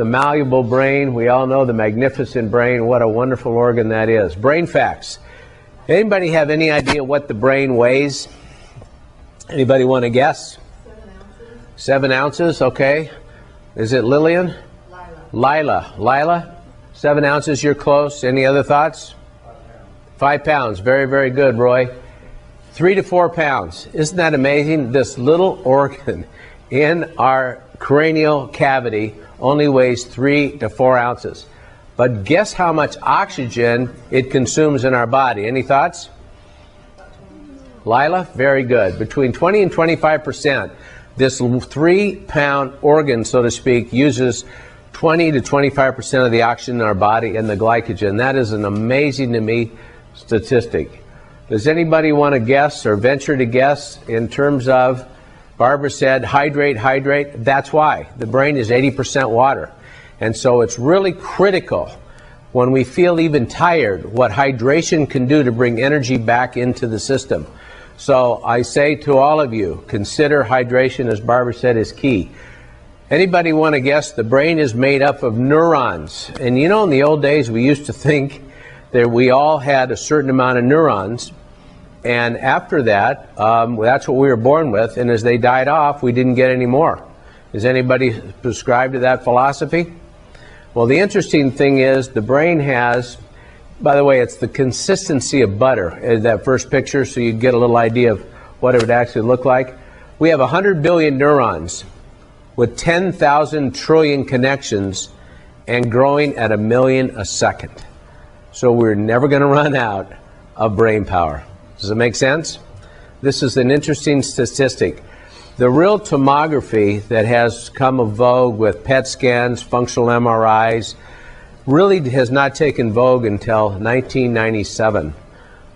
the malleable brain. We all know the magnificent brain. What a wonderful organ that is. Brain facts. Anybody have any idea what the brain weighs? Anybody want to guess? 7 ounces, okay. Is it Lillian? Lila. 7 ounces, you're close. Any other thoughts? 5 pounds. Very, very good, Roy. 3 to 4 pounds. Isn't that amazing? This little organ in our cranial cavity only weighs 3 to 4 ounces. But guess how much oxygen it consumes in our body? Any thoughts? Lila? Very good. Between 20 and 25%. This 3-pound organ, so to speak, uses 20 to 25% of the oxygen in our body and the glycogen. That is an amazing to me statistic. Does anybody want to guess or venture to guess in terms of, Barbara said, hydrate. That's why. The brain is 80% water. And so it's really critical when we feel even tired what hydration can do to bring energy back into the system. So I say to all of you, consider hydration, as Barbara said, is key. Anybody want to guess? The brain is made up of neurons. And you know, in the old days, we used to think that we all had a certain amount of neurons. And after that, that's what we were born with. And as they died off, we didn't get any more. Is anybody prescribed to that philosophy? Well, the interesting thing is the brain has, by the way, it's the consistency of butter, that first picture, so you get a little idea of what it would actually look like. We have 100 billion neurons with 10,000 trillion connections and growing at 1 million a second. So we're never going to run out of brain power. Does it make sense? This is an interesting statistic. The real tomography that has come of vogue with PET scans, functional MRIs, really has not taken vogue until 1997,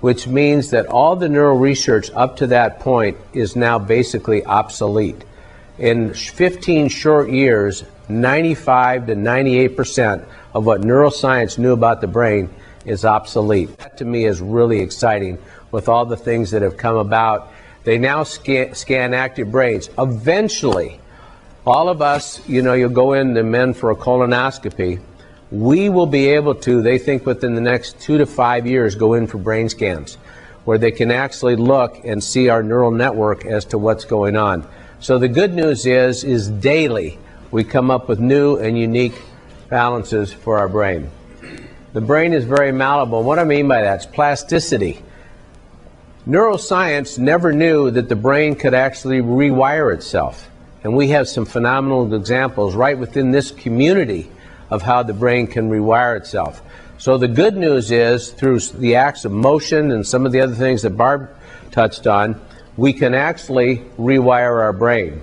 which means that all the neural research up to that point is now basically obsolete. In 15 short years, 95 to 98% of what neuroscience knew about the brain is obsolete. That to me is really exciting with all the things that have come about. They now scan active brains. Eventually, all of us, you know, you'll go in, the men for a colonoscopy, we will be able to, they think within the next 2 to 5 years, go in for brain scans where they can actually look and see our neural network as to what's going on. So the good news is daily we come up with new and unique balances for our brain. The brain is very malleable. What I mean by that is plasticity. Neuroscience never knew that the brain could actually rewire itself. And we have some phenomenal examples right within this community of how the brain can rewire itself. So the good news is, through the acts of motion and some of the other things that Barb touched on, we can actually rewire our brain.